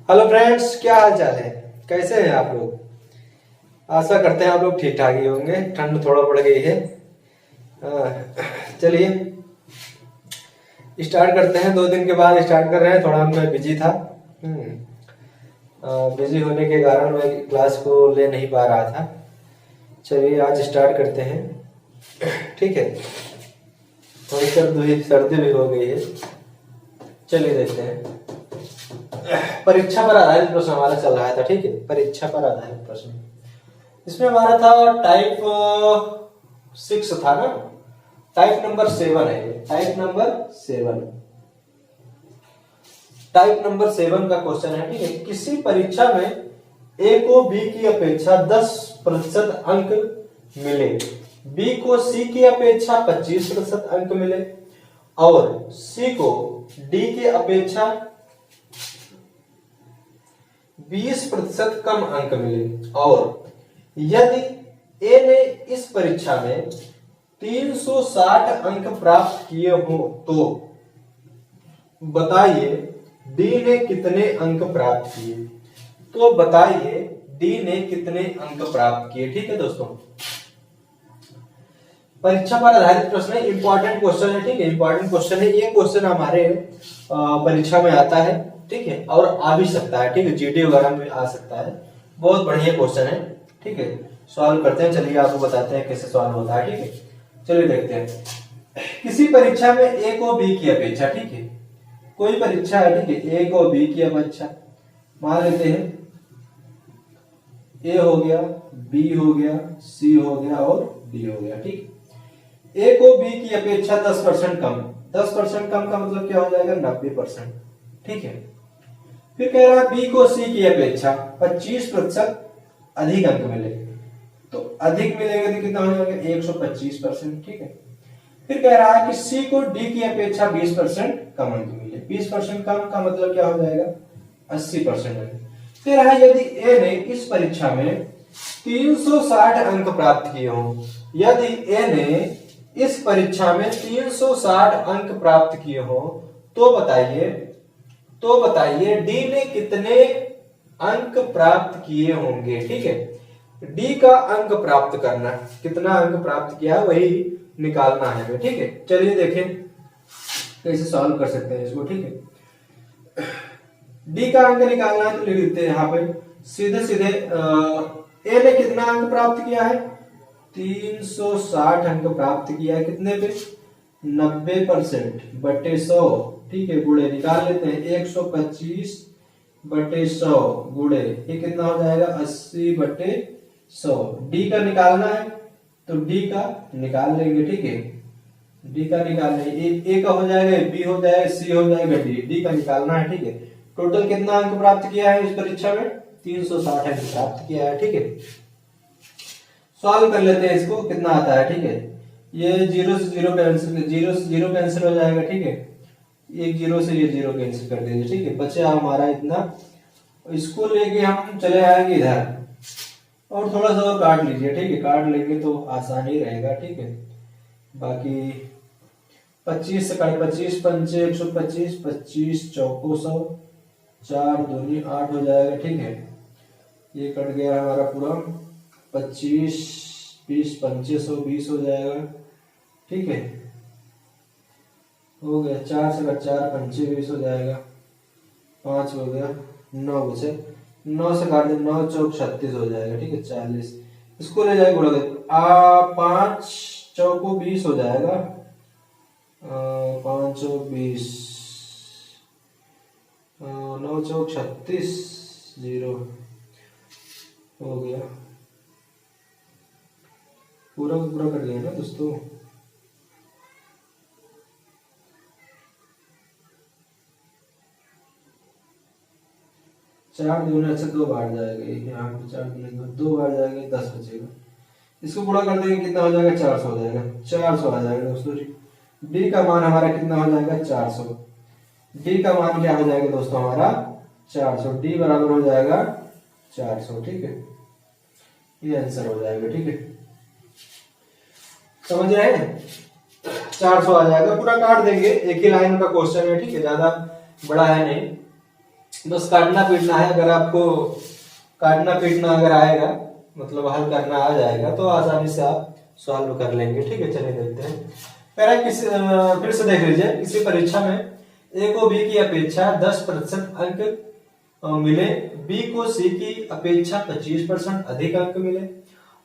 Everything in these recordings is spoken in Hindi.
हेलो फ्रेंड्स, क्या हाल चाल है? कैसे हैं आप लोग? आशा करते हैं आप लोग ठीक ठाक ही होंगे। ठंड थोड़ा बढ़ गई है। चलिए स्टार्ट करते हैं। 2 दिन के बाद स्टार्ट कर रहे हैं। थोड़ा मैं बिजी था। बिजी होने के कारण मैं क्लास को ले नहीं पा रहा था। चलिए आज स्टार्ट करते हैं। ठीक है। थोड़ी सर्दी भी हो गई है। चलिए देखते हैं। परीक्षा पर आधारित प्रश्न हमारा चल रहा था। ठीक है, परीक्षा पर आधारित प्रश्न। इसमें हमारा था टाइप 6 था ना। टाइप नंबर 7 है। टाइप नंबर 7 का क्वेश्चन है। ठीक है, किसी परीक्षा में ए को बी की अपेक्षा 10% अंक मिले, बी को सी की अपेक्षा 25% अंक मिले और सी को डी की अपेक्षा 20% कम अंक मिले और यदि ए ने इस परीक्षा में 360 अंक प्राप्त किए हो तो बताइए डी ने कितने अंक प्राप्त किए। तो बताइए डी ने कितने अंक प्राप्त किए। ठीक है दोस्तों, परीक्षा पर आधारित प्रश्न है। इंपॉर्टेंट क्वेश्चन है। ठीक है, इंपॉर्टेंट क्वेश्चन है। ये क्वेश्चन हमारे परीक्षा में आता है। ठीक है, और आ भी सकता है। ठीक है, जीडी वगैरह में आ सकता है। बहुत बढ़िया क्वेश्चन है। ठीक है, सॉल्व करते हैं। चलिए आपको बताते हैं कैसे सॉल्व होता है। ठीक है, चलिए देखते हैं। किसी परीक्षा में ए को बी की अपेक्षा, ठीक है, कोई परीक्षा है। ठीक है, ए को बी की अपेक्षा मान लेते हैं। ए हो गया, बी हो गया, सी हो गया और डी हो गया। ठीक, ए को बी की अपेक्षा 10% कम। 10% कम का मतलब क्या हो जाएगा? 90%। ठीक है, फिर कह रहा है बी को सी की अपेक्षा 25% अधिक अंक मिले। तो अधिक मिलेगा तो कितना हो जाएगा? 125%। ठीक है, फिर कह रहा है कि सी को डी की अपेक्षा 20% कम अंक मिले। 20% कम का मतलब क्या हो जाएगा? 80% अंक। कह रहा है यदि ए ने इस परीक्षा में 360 अंक प्राप्त किए हों, यदि ए ने इस परीक्षा में 360 अंक प्राप्त किए हो तो बताइए डी ने कितने अंक प्राप्त किए होंगे। ठीक है, डी का अंक प्राप्त करना, कितना अंक प्राप्त किया वही निकालना है हमें। ठीक है, चलिए देखें कैसे सॉल्व कर सकते हैं इसको। ठीक है, डी का अंक निकालना है तो लिख देते हैं यहाँ पे सीधे सीधे। ए ने कितना अंक प्राप्त किया है? 360 अंक प्राप्त किया है। कितने पे? 90% बटे 100। ठीक है, गुणे निकाल लेते हैं। 125 बटे 100 गुणे ये कितना हो जाएगा? 80 बटे 100। डी का निकालना है तो डी का निकाल लेंगे। ठीक है, डी का निकाल लेंगे। ए का हो जाएगा, बी हो जाएगा, सी हो जाएगा, डी का निकालना है। ठीक है, टोटल कितना अंक प्राप्त किया है इस परीक्षा में? 360 अंक प्राप्त किया है। ठीक है, सॉल्व कर लेते हैं इसको, कितना आता है। ठीक है, ये जीरो से जीरो कैंसिल, जीरो से जीरो कैंसिल हो जाएगा। ठीक है, एक जीरो से ये जीरो कैंसिल कर दीजिए। ठीक है, बचा हमारा इतना। इसको लेके हम चले आएंगे इधर और थोड़ा सा और काट लीजिए। ठीक है, काट लेंगे तो आसान ही रहेगा। ठीक है, बाकी 25 से काट, 25 पंचे 125, 25 चौको 100, 4 दूनी 8 हो जाएगा। ठीक है, ये कट गया हमारा पूरा। 25 20 पंचे 100, 20 हो जाएगा। ठीक है, हो गया। 4 से कट 4 पंचे 20 हो जाएगा। 5 हो गया, 9 बचे। 9 से काट दे, 9 चौक 36 हो जाएगा। ठीक है, 40। इसको ले जाएगा गुणा कर, 5 चौको 20 हो जाएगा। 5 चौक 20, 9 चौक 36, 0 हो गया। पूरा पूरा कट गया ना दोस्तों। चार दूनी अच्छा 2 बार जाएगा। यहाँ पे 4 दूनी 2 बार जाएगा, 10 बचेगा। इसको गुणा कर देंगे, कितना हो जाएगा? 400 हो जाएगा। 400 आ जाएगा दोस्तों जी। डी का मान हमारा कितना हो जाएगा? 400। डी का मान क्या हो जाएगा दोस्तों हमारा? 400। डी बराबर हो जाएगा 400। ठीक है, ये आंसर हो जाएगा। ठीक है, समझ रहे हैं? 400 आ जाएगा। पूरा काट देंगे, एक ही लाइन का क्वेश्चन है। ठीक है, ज्यादा बड़ा है नहीं। बस काटना पीटना है, अगर आपको काटना पीटना अगर आएगा, मतलब हल करना आ जाएगा, तो आसानी से आप सॉल्व कर लेंगे। ठीक है, चलिए देखते हैं। कह रहा है फिर से देख लीजिए, किसी परीक्षा में ए को बी की अपेक्षा 10% अंक मिले, बी को सी की अपेक्षा 25% अधिक अंक मिले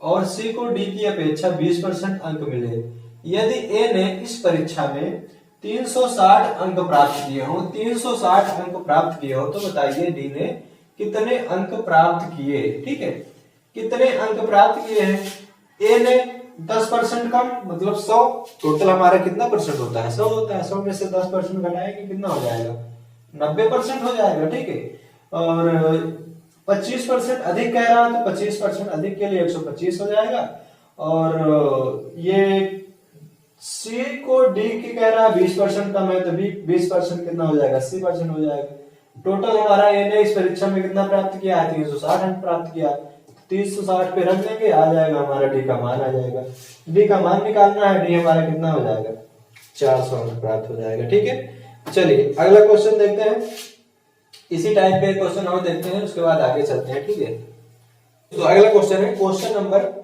और सी को डी की अपेक्षा 20% अंक मिले। यदि ए ने इस परीक्षा में 360 अंक प्राप्त किए हो, 360 अंक प्राप्त किए हो, तो बताइए डी ने कितने अंक प्राप्त किए। ठीक है, कितने अंक प्राप्त किए हैं। ए ने 10% कम, मतलब 100, टोटल हमारा कितना परसेंट होता है, 100 होता है। 100 में से 10% घटाएंगे कितना हो जाएगा, 90% हो जाएगा। ठीक है, और 25% अधिक कह रहा है, तो 25% अधिक के लिए 125 हो जाएगा। और ये सी को डी की कह रहा है 20% कम है, तो 20% कितना हो जाएगा, 80% हो जाएगा। टोटल हमारा ए ने इस परीक्षा में कितना प्राप्त किया है, 360 अंक प्राप्त किया। 360 पे रख देंगे, आ जाएगा हमारा डी का मान आ जाएगा। डी का मान निकालना है, डी हमारा कितना हो जाएगा, 400 अंक प्राप्त हो जाएगा। ठीक है, चलिए अगला क्वेश्चन देखते हैं। इसी टाइप के क्वेश्चन और देखते हैं, उसके बाद आगे चलते हैं। ठीक है, तो अगला क्वेश्चन है क्वेश्चन नंबर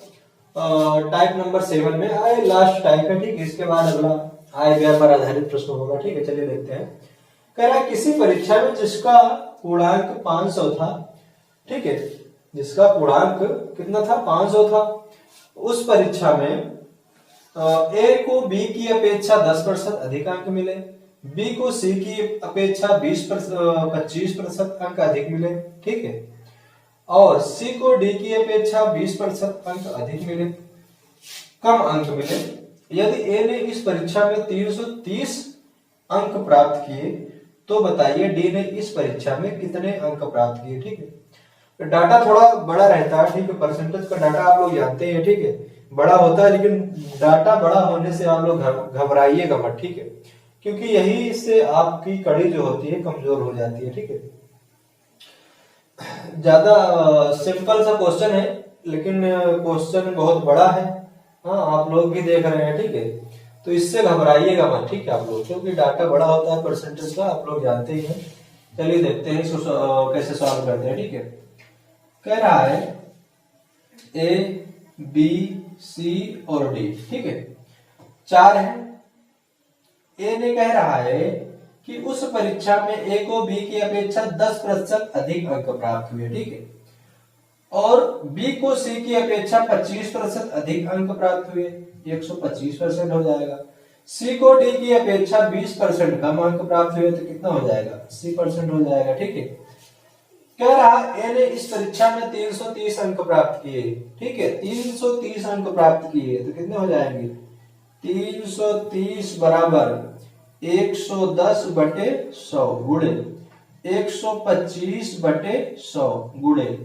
टाइप नंबर 7 में आए लास्ट टाइप है। ठीक है, इसके बाद अगला आय व्यय पर आधारित प्रश्न होगा। ठीक है, चलिए देखते हैं। कह रहा है किसी परीक्षा में जिसका पूर्णांक 500 था, ठीक है, जिसका पूर्णांक कितना था, 500 था, उस परीक्षा में ए को बी की अपेक्षा 10% अधिक अंक मिले, बी को सी की अपेक्षा 25% अंक अधिक मिले। ठीक है, और सी को डी की अपेक्षा 20% अंक अधिक मिले, कम अंक मिले। यदि ए ने इस परीक्षा में 330 अंक प्राप्त किए, तो बताइए डी ने इस परीक्षा में कितने अंक प्राप्त किए। ठीक है, डाटा थोड़ा बड़ा रहता है। ठीक है, परसेंटेज का डाटा आप लोग जानते हैं। ठीक है, बड़ा होता है, लेकिन डाटा बड़ा होने से आप लोग घबराइएगा मत। ठीक है, क्योंकि यही से आपकी कड़ी जो होती है कमजोर हो जाती है। ठीक है, ज्यादा सिंपल सा क्वेश्चन है, लेकिन क्वेश्चन बहुत बड़ा है। हाँ, आप लोग भी देख रहे हैं। ठीक है, तो इससे घबराइएगा मत। ठीक है, आप लोग, क्योंकि डाटा बड़ा होता है परसेंटेज का, आप लोग जानते ही हैं। चलिए देखते हैं इसको कैसे सॉल्व करते हैं। ठीक है, कह रहा है ए बी सी और डी, ठीक है, 4 है। ए ने कह रहा है कि उस परीक्षा में ए को बी की अपेक्षा 10% अधिक अंक प्राप्त हुए। ठीक है, और बी को सी की अपेक्षा 25% अधिक अंक प्राप्त हुए, 125% हो जाएगा। सी को डी की अपेक्षा 20% कम अंक प्राप्त हुए, तो कितना हो जाएगा, 80% हो जाएगा। ठीक है, कह रहा ए ने इस परीक्षा में 330 अंक प्राप्त किए। ठीक है, 330 अंक प्राप्त किए, तो कितने हो जाएंगे, 330 बराबर 110/100 गुणे 125/100 गुणे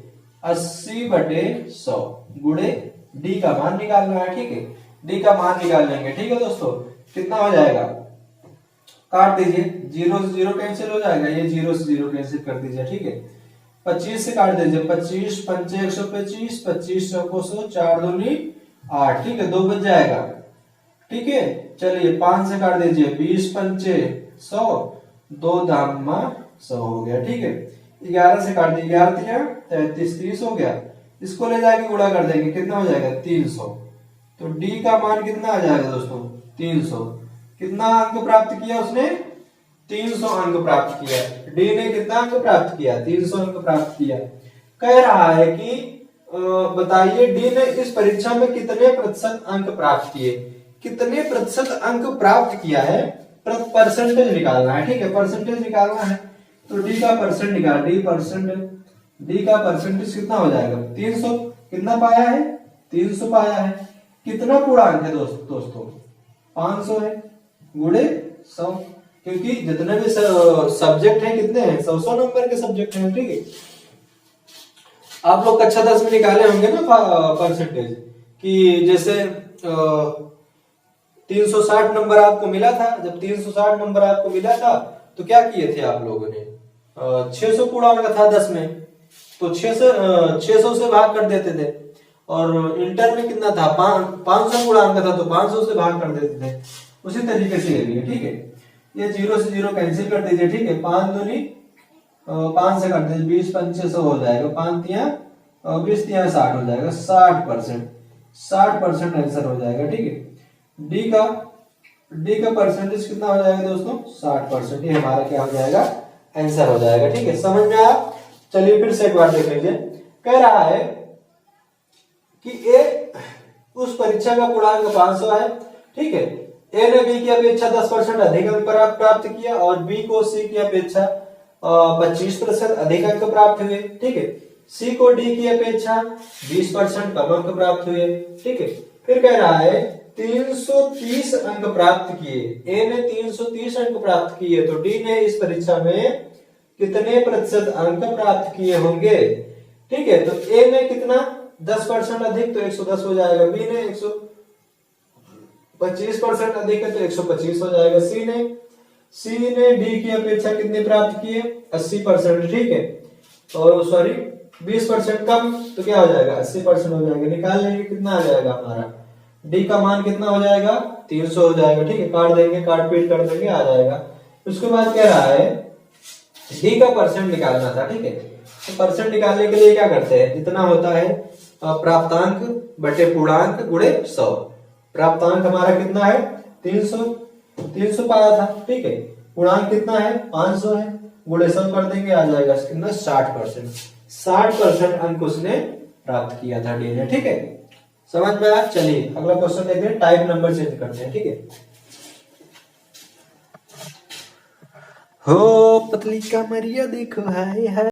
80/100 गुणे डी का मान निकालना है। ठीक है, डी का मान निकाल लेंगे। ठीक है दोस्तों, कितना हो जाएगा, काट दीजिए, 0 से 0 कैंसिल हो जाएगा, ये 0 से 0 कैंसिल कर दीजिए। ठीक है, 25 से काट दीजिए, 25 पंचे 125, 25 को 100, 4 दूनी 8। ठीक है, 2 बच जाएगा। ठीक है, चलिए 5 से काट दीजिए, 20 पंचे 100, 2 दामा 100 हो गया। ठीक है, 11 से काट दीजिए, 11 33, 30 हो गया। इसको ले जाके गुणा कर देंगे, कितना हो जाएगा, 300। तो डी का मान कितना आ जाएगा दोस्तों, 300। कितना अंक प्राप्त किया उसने, 300 अंक प्राप्त किया। डी ने कितना अंक प्राप्त किया, 300 अंक प्राप्त किया। कह रहा है कि बताइए डी ने इस परीक्षा में कितने प्रतिशत अंक प्राप्त किए, कितने प्रतिशत अंक प्राप्त किया है, परसेंटेज निकालना है। ठीक है, परसेंटेज निकालना है, तो डी का परसेंट निकाल, डी का परसेंटेज कितना हो जाएगा, 300। कितना पाया है, 300 पाया है। कितना पूर्णांक है दोस्तों, 500 है, गुणे 100, क्योंकि जितने भी सब्जेक्ट हैं कितने हैं, 100 नंबर के सब्जेक्ट हैं। ठीक है, आप लोग कक्षा 10 में निकाले होंगे ना परसेंटेज, कि जैसे 360 नंबर आपको मिला था। जब 360 नंबर आपको मिला था, तो क्या किए थे आप लोगों ने, 600 पूर्णांक था 10 में, तो 600 से भाग कर देते थे। और इंटर में कितना था, 500 पूर्णांक था, तो 500 से भाग कर देते थे। उसी तरीके से ये भी है। ठीक है, ये 0 से 0 कैंसिल कर दीजिए। ठीक है, 5 दूनी 5 से काट दे, 20 पंचे 100 हो जाएगा, 5 तिया 20 तिया 60 हो जाएगा, 60%, 60% आंसर हो जाएगा। ठीक है, डी का परसेंटेज कितना हो जाएगा दोस्तों, 60%। ये हमारा क्या हो जाएगा, आंसर हो जाएगा। ठीक है, समझ में आया। चलिए फिर से एक बार देख लीजिए। कह रहा है कि ए उस परीक्षा का पूर्णांक 500 है। ठीक है, ए ने बी की अपेक्षा 10% अधिक अंक प्राप्त किया और बी को सी की अपेक्षा 25% अधिक अंक प्राप्त हुए। ठीक है, सी को डी की अपेक्षा 20% कम अंक प्राप्त हुए। ठीक है, फिर कह रहा है 330 अंक प्राप्त किए, ए ने 330 अंक प्राप्त किए, तो डी ने इस परीक्षा में कितने प्रतिशत अंक प्राप्त किए होंगे। ठीक है, तो ए ने कितना 10% अधिक, तो 110 हो जाएगा। बी ने 125% अधिक है, तो 125 हो जाएगा। सी ने डी की अपेक्षा कितने प्राप्त किए, 80%। ठीक है, और सॉरी 20% कम, तो क्या हो जाएगा, 80% हो जाएगा। निकाल लेंगे, कितना आ जाएगा हमारा, डी का मान कितना हो जाएगा, 300 हो जाएगा। ठीक है, काट देंगे, काट पीट कर देंगे, आ जाएगा। उसके बाद कह रहा है डी का परसेंट निकालना था। ठीक है, तो परसेंट निकालने के लिए क्या करते हैं, जितना होता है प्राप्तांक बटे पूर्णांक गुणे 100। प्राप्तांक हमारा कितना है, 300 पाया था। ठीक है, पूर्णांक कितना है, 500 है, गुणे 100 कर देंगे, आ जाएगा कितना, 60%। 60% अंक उसने प्राप्त किया था डी ने। ठीक है, समझ में आया। चलिए अगला क्वेश्चन देखते हैं, टाइप नंबर चेंज करते हैं। ठीक है, हो पतली कमरिया देखो, हाय हाय।